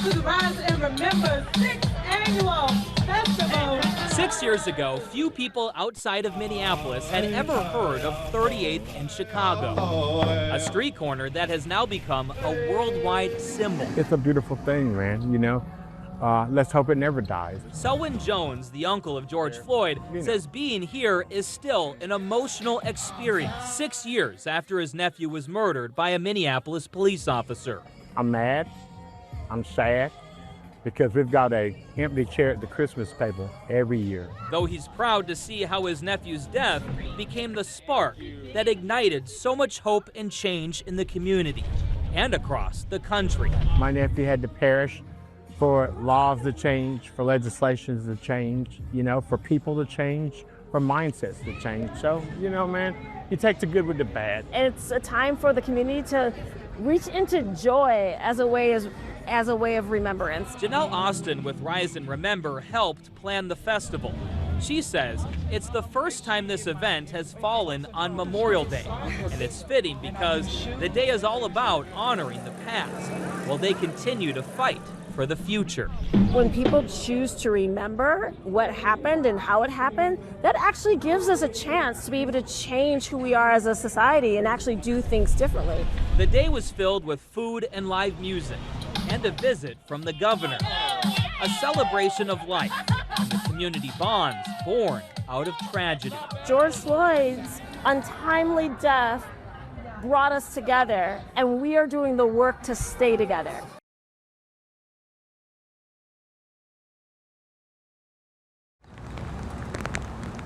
to the Rise and Remember 6th Annual Festival. 6 years ago, few people outside of Minneapolis had ever heard of 38th in Chicago, a street corner that has now become a worldwide symbol. It's a beautiful thing, man, you know. Let's hope it never dies. Selwyn Jones, the uncle of George Floyd, says being here is still an emotional experience 6 years after his nephew was murdered by a Minneapolis police officer. I'm mad, I'm sad, because we've got an empty chair at the Christmas table every year. Though he's proud to see how his nephew's death became the spark that ignited so much hope and change in the community and across the country. My nephew had to perish for laws to change, for legislations to change, you know, for people to change, for mindsets to change. So, you know, man, you take the good with the bad. It's a time for the community to reach into joy as a way of remembrance. Janelle Austin with Rise and Remember helped plan the festival. She says it's the first time this event has fallen on Memorial Day, and it's fitting because the day is all about honoring the past while they continue to fight for the future. When people choose to remember what happened and how it happened, that actually gives us a chance to be able to change who we are as a society and actually do things differently. The day was filled with food and live music and a visit from the governor, a celebration of life and the community bonds born out of tragedy. George Floyd's untimely death brought us together, and we are doing the work to stay together.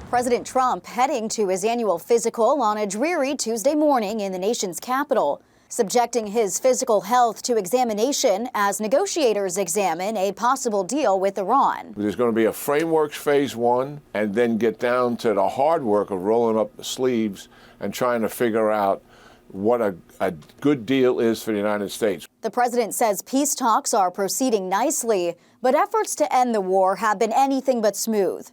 President Trump heading to his annual physical on a dreary Tuesday morning in the nation's capital, subjecting his physical health to examination as negotiators examine a possible deal with Iran. There's going to be a frameworks phase one, and then get down to the hard work of rolling up the sleeves and trying to figure out what a good deal is for the United States. The president says peace talks are proceeding nicely, but efforts to end the war have been anything but smooth.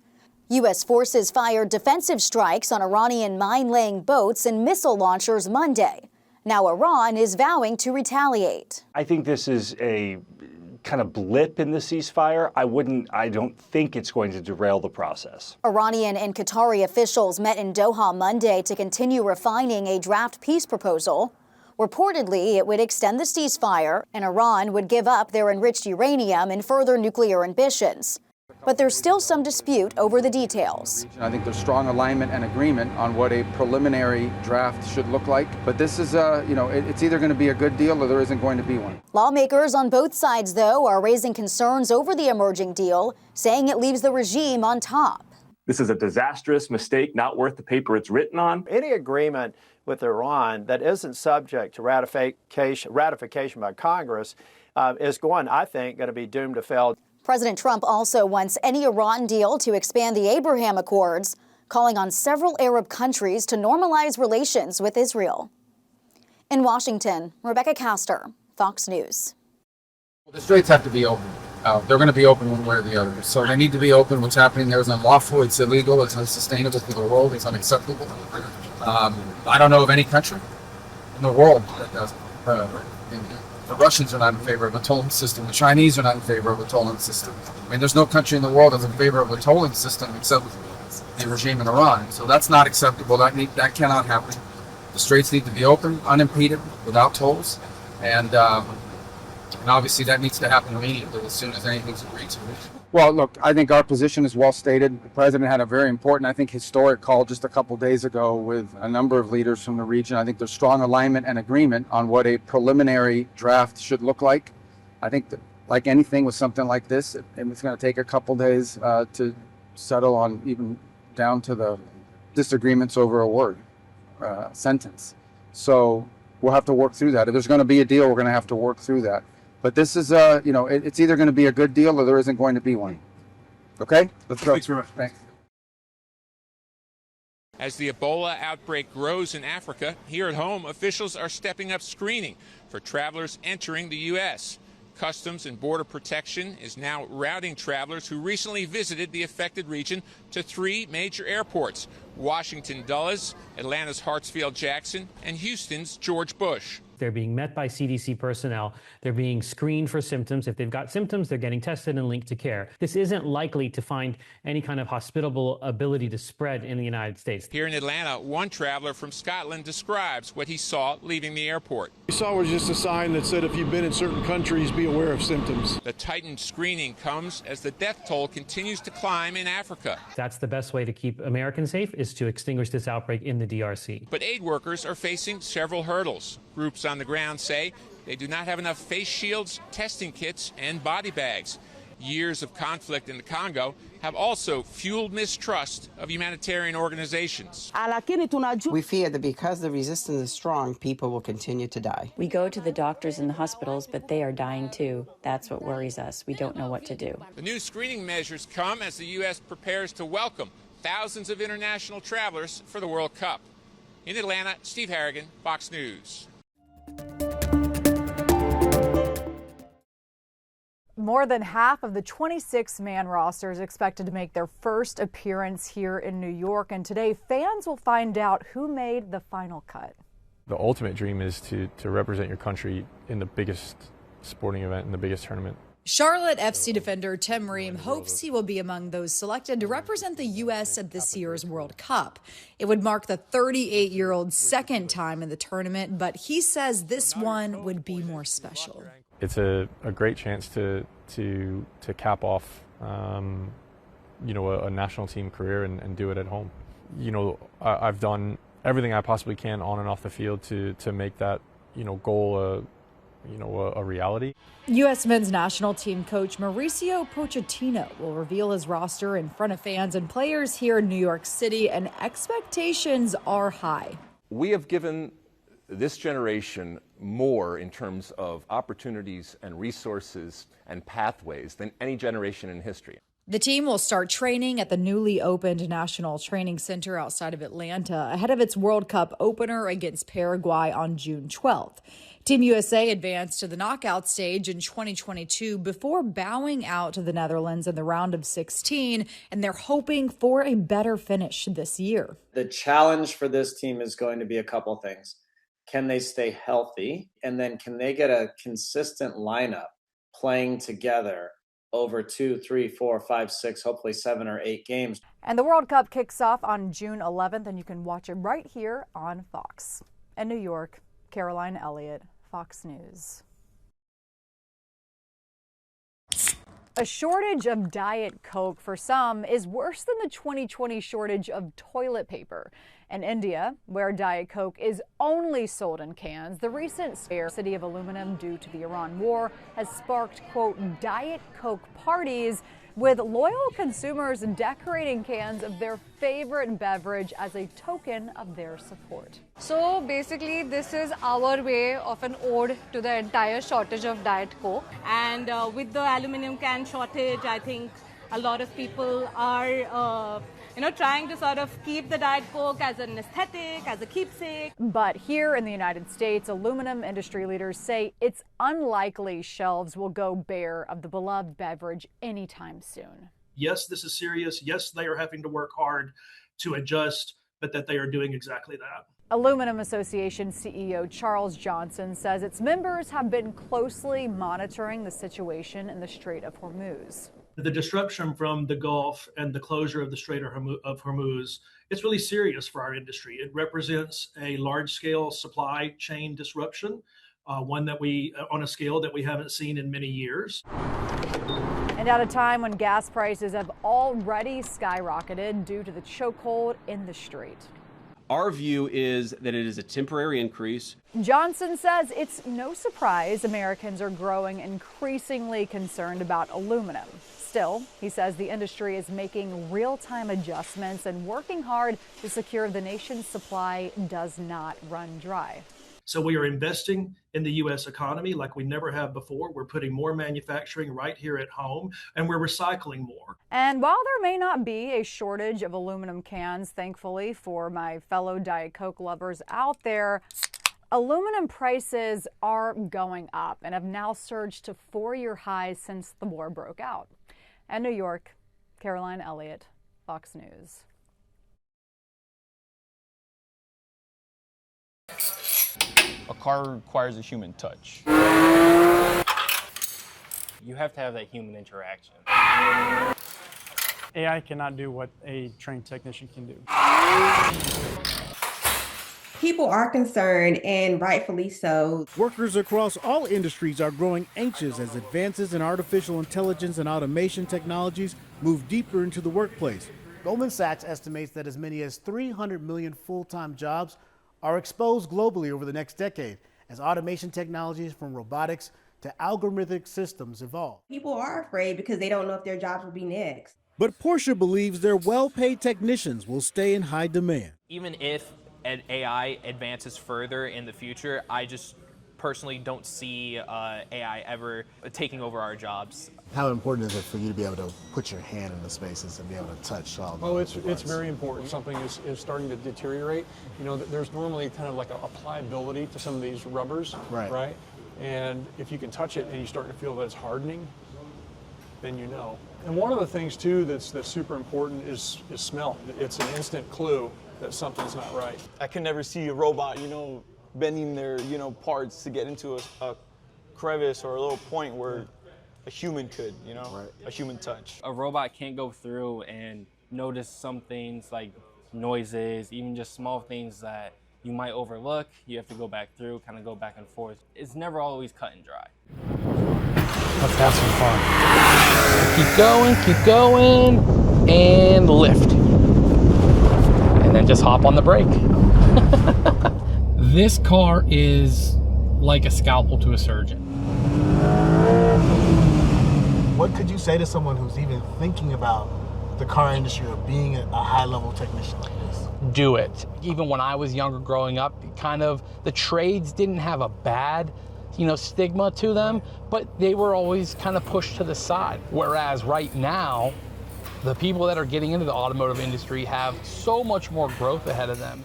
U.S. forces fired defensive strikes on Iranian mine-laying boats and missile launchers Monday. Now Iran is vowing to retaliate. I think this is a kind of blip in the ceasefire. I don't think it's going to derail the process. Iranian and Qatari officials met in Doha Monday to continue refining a draft peace proposal. Reportedly, it would extend the ceasefire, and Iran would give up their enriched uranium and further nuclear ambitions. But there's still some dispute over the details. I think there's strong alignment and agreement on what a preliminary draft should look like. But this is, it's either going to be a good deal or there isn't going to be one. Lawmakers on both sides, though, are raising concerns over the emerging deal, saying it leaves the regime on top. This is a disastrous mistake, not worth the paper it's written on. Any agreement with Iran that isn't subject to ratification by Congress is I think, going to be doomed to fail. President Trump also wants any Iran deal to expand the Abraham Accords, calling on several Arab countries to normalize relations with Israel. In Washington, Rebecca Castor, Fox News. The straits have to be open. They're going to be open one way or the other. So they need to be open. What's happening there is unlawful, it's illegal, it's unsustainable for the world, it's unacceptable. I don't know of any country in the world that doesn't. The Russians are not in favor of a tolling system. The Chinese are not in favor of a tolling system. I mean, there's no country in the world that's in favor of a tolling system except the regime in Iran. So that's not acceptable. That cannot happen. The straits need to be open, unimpeded, without tolls. And obviously that needs to happen immediately as soon as anything's agreed to. Well, look, I think our position is well stated. The president had a very important, I think, historic call just a couple days ago with a number of leaders from the region. I think there's strong alignment and agreement on what a preliminary draft should look like. I think that, like anything with something like this, it's going to take a couple days to settle on, even down to the disagreements over a word, sentence. So we'll have to work through that. If there's going to be a deal, we're going to have to work through that. But this is, it's either going to be a good deal or there isn't going to be one. Okay? Let's go. Thanks very much. Thanks. As the Ebola outbreak grows in Africa, here at home, officials are stepping up screening for travelers entering the U.S. Customs and Border Protection is now routing travelers who recently visited the affected region to 3 major airports, Washington Dulles, Atlanta's Hartsfield Jackson, and Houston's George Bush. They're being met by CDC personnel. They're being screened for symptoms. If they've got symptoms, they're getting tested and linked to care. This isn't likely to find any kind of hospitable ability to spread in the United States. Here in Atlanta, one traveler from Scotland describes what he saw leaving the airport. We saw was just a sign that said if you've been in certain countries, be aware of symptoms. The tightened screening comes as the death toll continues to climb in Africa. That's the best way to keep Americans safe, is to extinguish this outbreak in the DRC. But aid workers are facing several hurdles. Groups on the ground say they do not have enough face shields, testing kits, and body bags. Years of conflict in the Congo have also fueled mistrust of humanitarian organizations. We fear that because the resistance is strong, people will continue to die. We go to the doctors and the hospitals, but they are dying too. That's what worries us. We don't know what to do. The new screening measures come as the U.S. prepares to welcome thousands of international travelers for the World Cup. In Atlanta, Steve Harrigan, Fox News. More than half of the 26-man roster is expected to make their first appearance here in New York, and today fans will find out who made the final cut. The ultimate dream is to represent your country in the biggest sporting event, in the biggest tournament. Charlotte FC defender Tim Ream hopes he will be among those selected to represent the U.S. at this year's World Cup. It would mark the 38-year-old's second time in the tournament, but he says this one would be more special. It's a great chance to cap off, a national team career and do it at home. I've done everything I possibly can on and off the field to make that, goal a reality. U.S. men's national team coach Mauricio Pochettino will reveal his roster in front of fans and players here in New York City, and expectations are high. We have given this generation more in terms of opportunities and resources and pathways than any generation in history. The team will start training at the newly opened National Training Center outside of Atlanta ahead of its World Cup opener against Paraguay on June 12th. Team USA advanced to the knockout stage in 2022 before bowing out to the Netherlands in the round of 16, and they're hoping for a better finish this year. The challenge for this team is going to be a couple things. Can they stay healthy? And then can they get a consistent lineup playing together over 2, 3, 4, 5, 6, hopefully 7 or 8 games? And the World Cup kicks off on June 11th, and you can watch it right here on Fox. In New York, Caroline Elliott, Fox News. A shortage of Diet Coke for some is worse than the 2020 shortage of toilet paper. In India, where Diet Coke is only sold in cans, the recent scarcity of aluminum due to the Iran war has sparked, quote, Diet Coke parties, with loyal consumers decorating cans of their favorite beverage as a token of their support. So basically, this is our way of an ode to the entire shortage of Diet Coke. And with the aluminum can shortage, I think a lot of people are trying to sort of keep the Diet Coke as an aesthetic, as a keepsake. But here in the United States, aluminum industry leaders say it's unlikely shelves will go bare of the beloved beverage anytime soon. Yes, this is serious. Yes, they are having to work hard to adjust, but that they are doing exactly that. Aluminum Association CEO Charles Johnson says its members have been closely monitoring the situation in the Strait of Hormuz. The disruption from the Gulf and the closure of the Strait of Hormuz, it's really serious for our industry. It represents a large-scale supply chain disruption, one that on a scale that we haven't seen in many years. And at a time when gas prices have already skyrocketed due to the chokehold in the strait. Our view is that it is a temporary increase. Johnson says it's no surprise Americans are growing increasingly concerned about aluminum. Still, he says the industry is making real-time adjustments and working hard to secure the nation's supply does not run dry. So we are investing in the U.S. economy like we never have before. We're putting more manufacturing right here at home, and we're recycling more. And while there may not be a shortage of aluminum cans, thankfully for my fellow Diet Coke lovers out there, aluminum prices are going up and have now surged to 4-year highs since the war broke out. In New York, Caroline Elliott, Fox News. A car requires a human touch. You have to have that human interaction. AI cannot do what a trained technician can do. People are concerned, and rightfully so. Workers across all industries are growing anxious as advances in artificial intelligence and automation technologies move deeper into the workplace. Goldman Sachs estimates that as many as 300 million full-time jobs are exposed globally over the next decade as automation technologies from robotics to algorithmic systems evolve. People are afraid because they don't know if their jobs will be next. But Porsche believes their well-paid technicians will stay in high demand. Even if AI advances further in the future, I just personally don't see AI ever taking over our jobs. How important is it for you to be able to put your hand in the spaces and be able to touch all the It's very important. Something is starting to deteriorate. You know, there's normally kind of like a pliability to some of these rubbers, right? And if you can touch it and you start to feel that it's hardening, then you know. And one of the things too that's super important is smell. It's an instant clue that something's not right. I can never see a robot, bending their, parts to get into a crevice or a little point where a human could, a human touch. A robot can't go through and notice some things like noises, even just small things that you might overlook. You have to go back through, kind of go back and forth. It's never always cut and dry. Let's have some fun. Keep going, and lift. And then just hop on the brake. This car is like a scalpel to a surgeon. What could you say to someone who's even thinking about the car industry or being a high-level technician like this? Do it. Even when I was younger growing up, the trades didn't have a bad, stigma to them, but they were always kind of pushed to the side. Whereas right now, the people that are getting into the automotive industry have so much more growth ahead of them.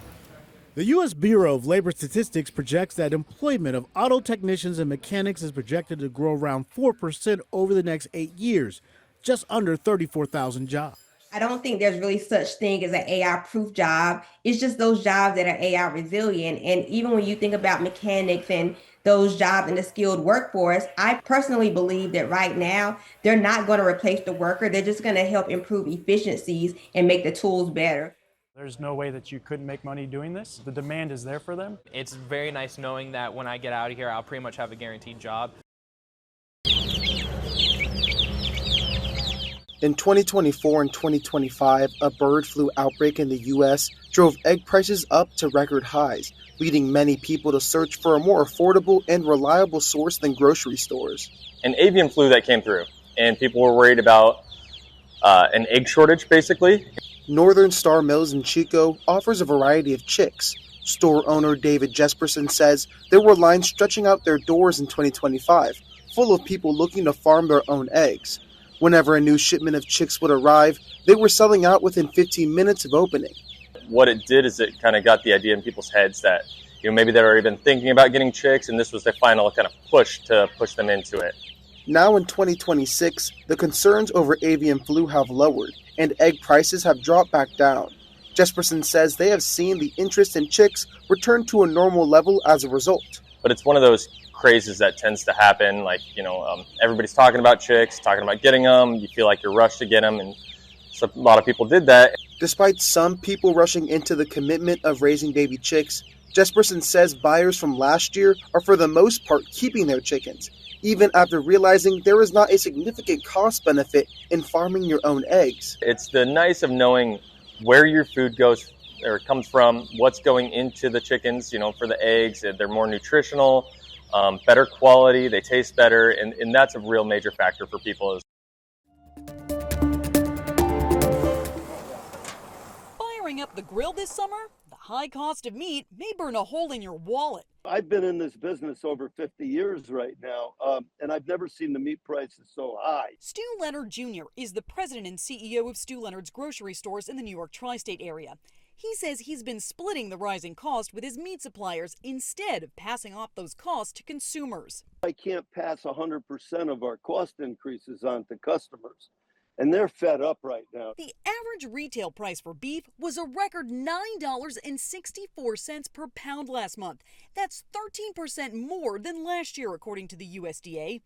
The U.S. Bureau of Labor Statistics projects that employment of auto technicians and mechanics is projected to grow around 4% over the next 8 years, just under 34,000 jobs. I don't think there's really such thing as an AI-proof job. It's just those jobs that are AI resilient. And even when you think about mechanics and those jobs in the skilled workforce, I personally believe that right now, they're not going to replace the worker. They're just going to help improve efficiencies and make the tools better. There's no way that you couldn't make money doing this. The demand is there for them. It's very nice knowing that when I get out of here, I'll pretty much have a guaranteed job. In 2024 and 2025, a bird flu outbreak in the U.S. drove egg prices up to record highs, leading many people to search for a more affordable and reliable source than grocery stores. An avian flu that came through, and people were worried about an egg shortage, basically. Northern Star Mills in Chico offers a variety of chicks. Store owner David Jesperson says there were lines stretching out their doors in 2025, full of people looking to farm their own eggs. Whenever a new shipment of chicks would arrive, they were selling out within 15 minutes of opening. What it did is it kind of got the idea in people's heads that, maybe they'd already been thinking about getting chicks, and this was their final kind of push to push them into it. Now in 2026, the concerns over avian flu have lowered, and egg prices have dropped back down. Jesperson says they have seen the interest in chicks return to a normal level as a result. But it's one of those crazes that tends to happen, like, everybody's talking about chicks, talking about getting them, you feel like you're rushed to get them, and so a lot of people did that. Despite some people rushing into the commitment of raising baby chicks, Jesperson says buyers from last year are for the most part keeping their chickens, even after realizing there is not a significant cost benefit in farming your own eggs. It's the nice of knowing where your food goes or comes from, what's going into the chickens, for the eggs. They're more nutritional, better quality, they taste better, and that's a real major factor for people. Firing up the grill this summer? The high cost of meat may burn a hole in your wallet. I've been in this business over 50 years right now, and I've never seen the meat prices so high. Stu Leonard Jr. is the president and CEO of Stu Leonard's grocery stores in the New York tri-state area. He says he's been splitting the rising cost with his meat suppliers instead of passing off those costs to consumers. I can't pass 100% of our cost increases on to customers. and they're fed up right now. The average retail price for beef was a record $9.64 per pound last month. That's 13% more than last year, according to the USDA.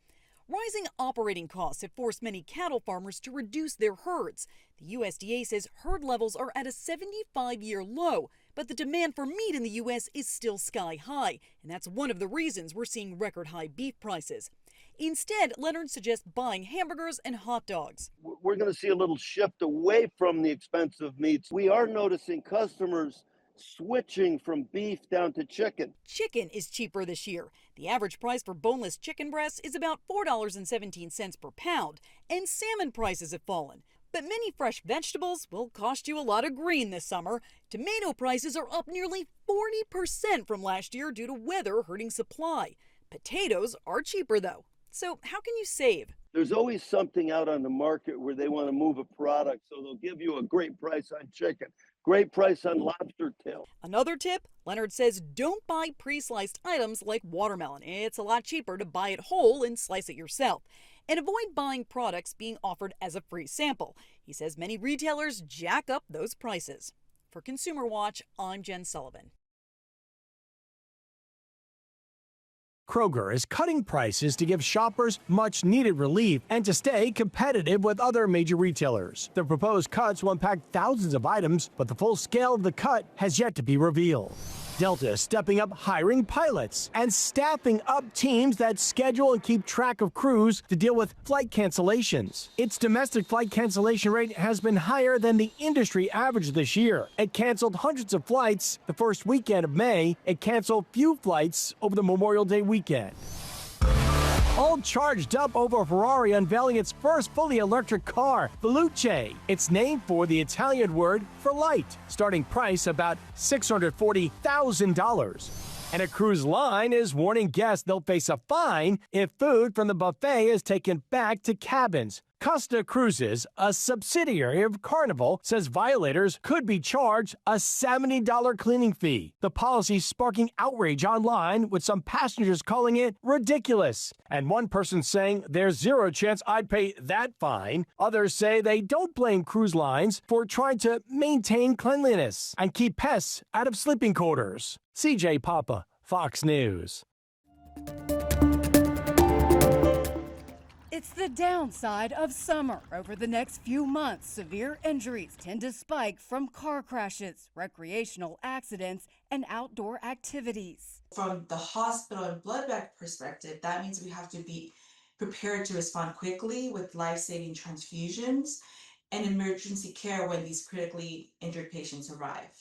Rising operating costs have forced many cattle farmers to reduce their herds. The USDA says herd levels are at a 75-year low, but the demand for meat in the U.S. is still sky high, and that's one of the reasons we're seeing record high beef prices. Instead, Leonard suggests buying hamburgers and hot dogs. We're going to see a little shift away from the expensive meats. We are noticing customers switching from beef down to chicken. Chicken is cheaper this year. The average price for boneless chicken breasts is about $4.17 per pound, and salmon prices have fallen. But many fresh vegetables will cost you a lot of green this summer. Tomato prices are up nearly 40% from last year due to weather hurting supply. Potatoes are cheaper though. So how can you save? There's always something out on the market where they want to move a product, so they'll give you a great price on chicken, great price on lobster tail. Another tip, Leonard says don't buy pre-sliced items like watermelon. It's a lot cheaper to buy it whole and slice it yourself. And avoid buying products being offered as a free sample. He says many retailers jack up those prices. For Consumer Watch, I'm Jen Sullivan. Kroger is cutting prices to give shoppers much-needed relief and to stay competitive with other major retailers. The proposed cuts will impact thousands of items, but the full scale of the cut has yet to be revealed. Delta is stepping up hiring pilots and staffing up teams that schedule and keep track of crews to deal with flight cancellations. Its domestic flight cancellation rate has been higher than the industry average this year. It canceled hundreds of flights the first weekend of May. It canceled few flights over the Memorial Day weekend. All charged up over Ferrari unveiling its first fully electric car, Veloce. It's named for the Italian word for light. Starting price about $640,000. And a cruise line is warning guests they'll face a fine if food from the buffet is taken back to cabins. Costa Cruises, a subsidiary of Carnival, says violators could be charged a $70 cleaning fee. The policy sparking outrage online, with some passengers calling it ridiculous. And one person saying there's zero chance I'd pay that fine. Others say they don't blame cruise lines for trying to maintain cleanliness and keep pests out of sleeping quarters. CJ Papa, Fox News. It's the downside of summer. Over the next few months, severe injuries tend to spike from car crashes, recreational accidents, and outdoor activities. From the hospital and blood bank perspective, that means we have to be prepared to respond quickly with life-saving transfusions and emergency care when these critically injured patients arrive.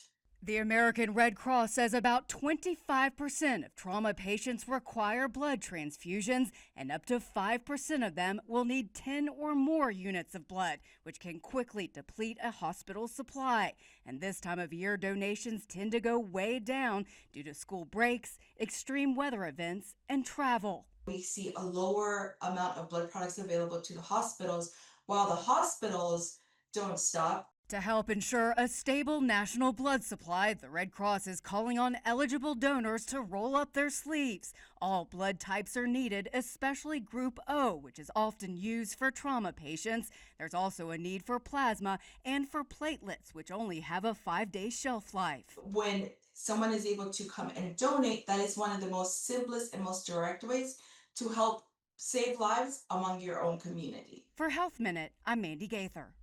The American Red Cross says about 25% of trauma patients require blood transfusions, and up to 5% of them will need 10 or more units of blood, which can quickly deplete a hospital supply. And this time of year, donations tend to go way down due to school breaks, extreme weather events, and travel. We see a lower amount of blood products available to the hospitals, while the hospitals don't stop. To help ensure a stable national blood supply, the Red Cross is calling on eligible donors to roll up their sleeves. All blood types are needed, especially Group O, which is often used for trauma patients. There's also a need for plasma and for platelets, which only have a 5-day shelf life. When someone is able to come and donate, that is one of the most simplest and most direct ways to help save lives among your own community. For Health Minute, I'm Mandy Gaither.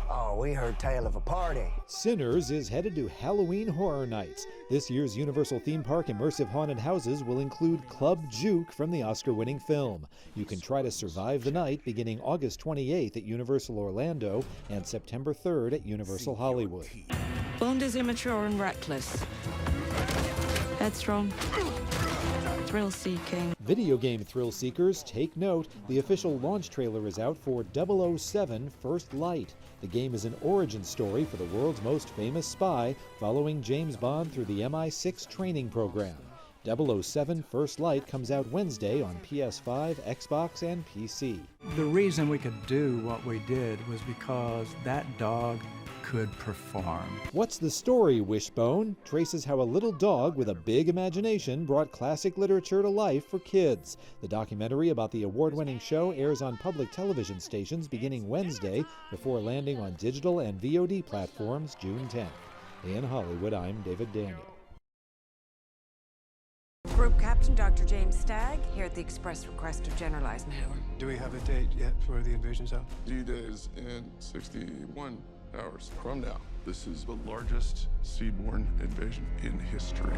Oh, we heard tale of a party. Sinners is headed to Halloween Horror Nights. This year's Universal Theme Park Immersive Haunted Houses will include Club Juke from the Oscar-winning film. You can try to survive the night beginning August 28th at Universal Orlando and September 3rd at Universal Hollywood. Bond is immature and reckless. Headstrong. Thrill-seeking. Video game thrill seekers, take note. The official launch trailer is out for 007 First Light. The game is an origin story for the world's most famous spy, following James Bond through the MI6 training program. 007 First Light comes out Wednesday on PS5, Xbox, and PC. The reason we could do what we did was because that dog could perform. What's the Story, Wishbone traces how a little dog with a big imagination brought classic literature to life for kids. The documentary about the award-winning show airs on public television stations beginning Wednesday before landing on digital and VOD platforms June 10th. In Hollywood, I'm David Daniel. Group Captain Dr. James Stagg, here at the express request of General Eisenhower. Do we have a date yet for the invasion zone? D-Day is in 61 hours from now. This is the largest seaborne invasion in history.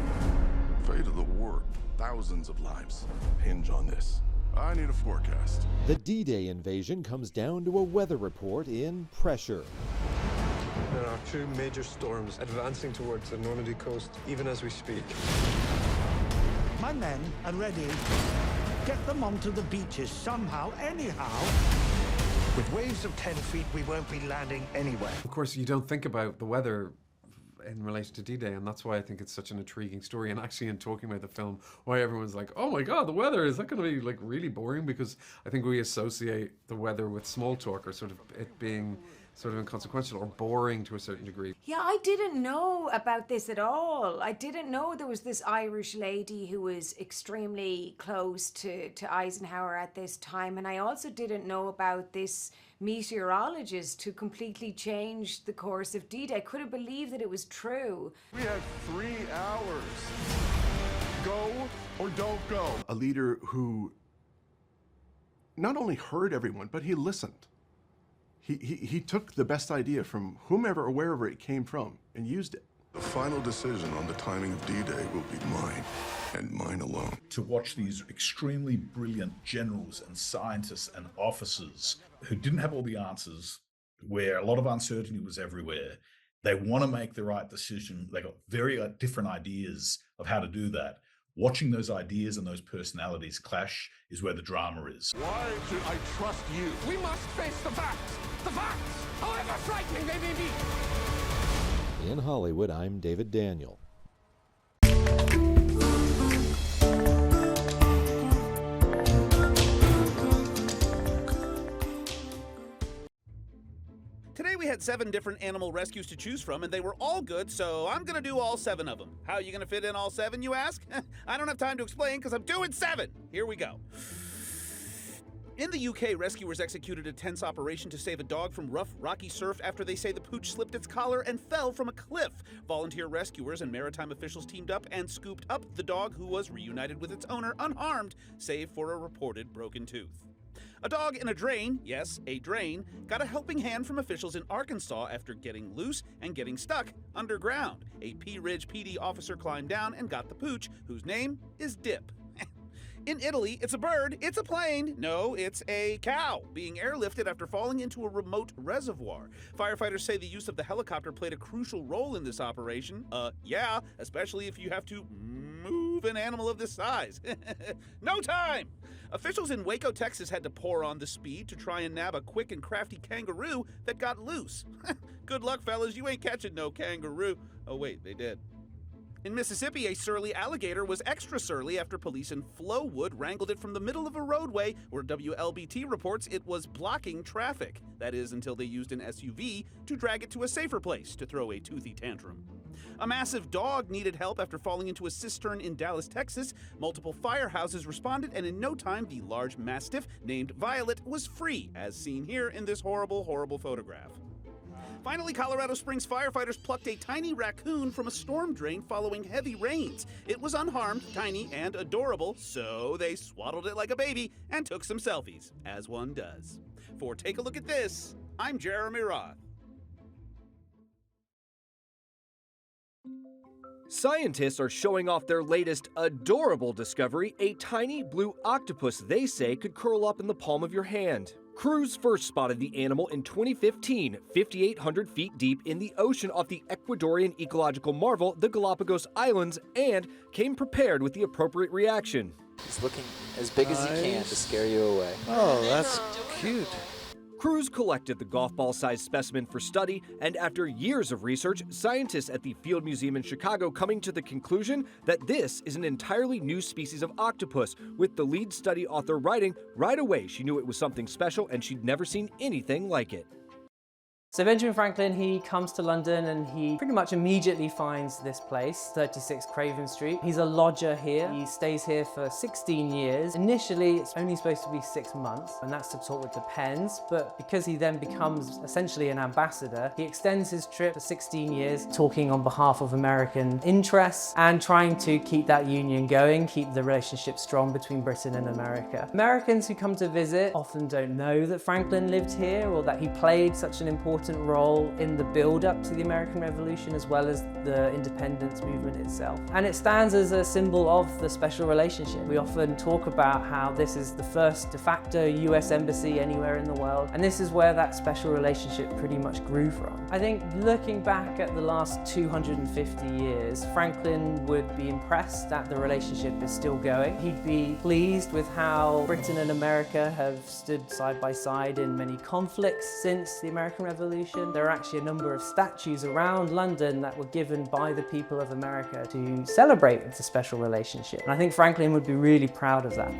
Fate of the war, thousands of lives hinge on this. I need a forecast. The D-Day invasion comes down to a weather report in pressure. There are two major storms advancing towards the Normandy coast, even as we speak. My men are ready. Get them onto the beaches somehow, anyhow. With waves of 10 feet, we won't be landing anywhere. Of course, you don't think about the weather in relation to D-Day, and that's why I think it's such an intriguing story. And actually, in talking about the film, why everyone's like, oh my god, the weather, is that going to be like really boring? Because I think we associate the weather with small talk, or sort of it being sort of inconsequential or boring to a certain degree. Yeah, I didn't know about this at all. I didn't know there was this Irish lady who was extremely close to Eisenhower at this time. And I also didn't know about this meteorologist who completely changed the course of D-Day. I couldn't believe that it was true. We have 3 hours. Go or don't go. A leader who not only heard everyone, but he listened. He took the best idea from whomever or wherever it came from and used it. The final decision on the timing of D-Day will be mine, and mine alone. To watch these extremely brilliant generals and scientists and officers who didn't have all the answers, where a lot of uncertainty was everywhere, they want to make the right decision. They got very different ideas of how to do that. Watching those ideas and those personalities clash is where the drama is. Why should I trust you? We must face the facts! The facts! However frightening they may be! In Hollywood, I'm David Daniel. Today we had 7 different animal rescues to choose from, and they were all good, so I'm gonna do all 7 of them. How are you gonna fit in all 7, you ask? I don't have time to explain because I'm doing 7. Here we go. In the UK, rescuers executed a tense operation to save a dog from rough, rocky surf after they say the pooch slipped its collar and fell from a cliff. Volunteer rescuers and maritime officials teamed up and scooped up the dog, who was reunited with its owner unharmed, save for a reported broken tooth. A dog in a drain, yes, a drain, got a helping hand from officials in Arkansas after getting loose and getting stuck underground. A Pea Ridge PD officer climbed down and got the pooch, whose name is Dip. In Italy, it's a bird, it's a plane, no, it's a cow, being airlifted after falling into a remote reservoir. Firefighters say the use of the helicopter played a crucial role in this operation. Yeah, especially if you have to move an animal of this size. No time! Officials in Waco, Texas had to pour on the speed to try and nab a quick and crafty kangaroo that got loose. Good luck, fellas, you ain't catching no kangaroo. Oh wait, they did. In Mississippi, a surly alligator was extra surly after police in Flowood wrangled it from the middle of a roadway where WLBT reports it was blocking traffic. That is, until they used an SUV to drag it to a safer place to throw a toothy tantrum. A massive dog needed help after falling into a cistern in Dallas, Texas. Multiple firehouses responded, and in no time, the large mastiff named Violet was free, as seen here in this horrible, horrible photograph. Finally, Colorado Springs firefighters plucked a tiny raccoon from a storm drain following heavy rains. It was unharmed, tiny, and adorable, so they swaddled it like a baby and took some selfies, as one does. For Take a Look at This, I'm Jeremy Roth. Scientists are showing off their latest adorable discovery, a tiny blue octopus they say could curl up in the palm of your hand. Crews first spotted the animal in 2015, 5,800 feet deep in the ocean off the Ecuadorian ecological marvel, the Galapagos Islands, and came prepared with the appropriate reaction. He's looking as big as he can to scare you away. Oh, that's cute. Crews collected the golf ball-sized specimen for study, and after years of research, scientists at the Field Museum in Chicago coming to the conclusion that this is an entirely new species of octopus, with the lead study author writing, right away she knew it was something special and she'd never seen anything like it. So Benjamin Franklin, he comes to London and he pretty much immediately finds this place, 36 Craven Street. He's a lodger here. He stays here for 16 years. Initially, it's only supposed to be 6 months, and that's to talk with the Penns, but because he then becomes essentially an ambassador, he extends his trip to 16 years, talking on behalf of American interests and trying to keep that union going, keep the relationship strong between Britain and America. Americans who come to visit often don't know that Franklin lived here or that he played such an important role in the build-up to the American Revolution as well as the independence movement itself. And it stands as a symbol of the special relationship. We often talk about how this is the first de facto US embassy anywhere in the world, and this is where that special relationship pretty much grew from. I think looking back at the last 250 years, Franklin would be impressed that the relationship is still going. He'd be pleased with how Britain and America have stood side by side in many conflicts since the American Revolution. There are actually a number of statues around London that were given by the people of America to celebrate the special relationship. And I think Franklin would be really proud of that.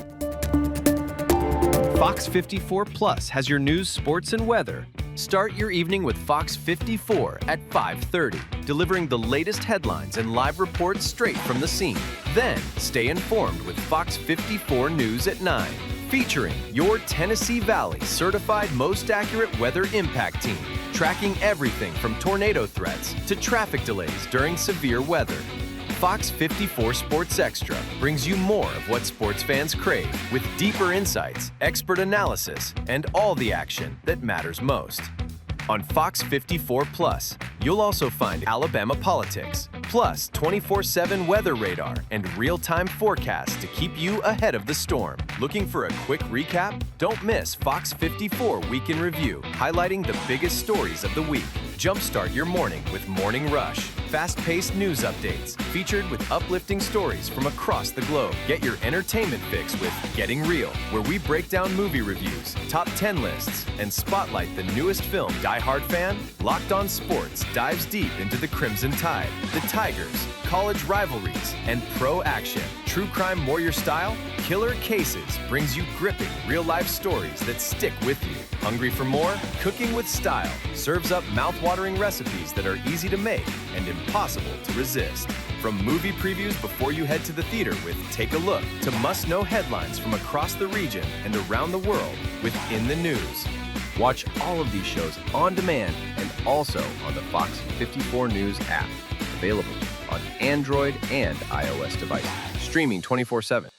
Fox 54 Plus has your news, sports, and weather. Start your evening with Fox 54 at 5:30, delivering the latest headlines and live reports straight from the scene. Then stay informed with Fox 54 News at 9. Featuring your Tennessee Valley certified most accurate weather impact team, tracking everything from tornado threats to traffic delays during severe weather. Fox 54 Sports Extra brings you more of what sports fans crave, with deeper insights, expert analysis, and all the action that matters most. On Fox 54 Plus, you'll also find Alabama politics, plus 24/7 weather radar and real-time forecasts to keep you ahead of the storm. Looking for a quick recap? Don't miss Fox 54 Week in Review, highlighting the biggest stories of the week. Jumpstart your morning with Morning Rush. Fast-paced news updates, featured with uplifting stories from across the globe. Get your entertainment fix with Getting Real, where we break down movie reviews, top 10 lists, and spotlight the newest film. Die Hard fan? Locked On Sports dives deep into the Crimson Tide, the Tigers, college rivalries, and pro action. True crime warrior style? Killer Cases brings you gripping real-life stories that stick with you. Hungry for more? Cooking with Style serves up mouth-watering recipes that are easy to make and impossible to resist. From movie previews before you head to the theater with Take a Look, to must-know headlines from across the region and around the world with In the News. Watch all of these shows on demand and also on the Fox 54 News app, available on Android and iOS devices, streaming 24/7.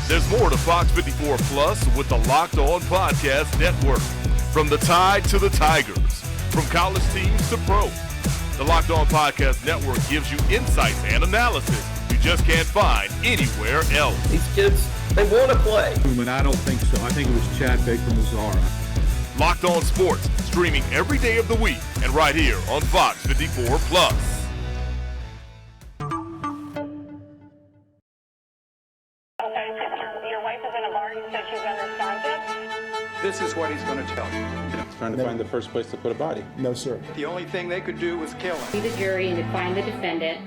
There's more to Fox 54 Plus with the Locked On Podcast Network. From the Tide to the Tigers, from college teams to pro, the Locked On Podcast Network gives you insights and analysis you just can't find anywhere else. These kids, they want to play. I don't think so. I think it was Chad Baker Mazzara. Locked On Sports, streaming every day of the week and right here on Fox 54 Plus. This is what he's going to tell you. Trying to find the first place to put a body. No, sir. The only thing they could do was kill him. Be the jury and to find the defendant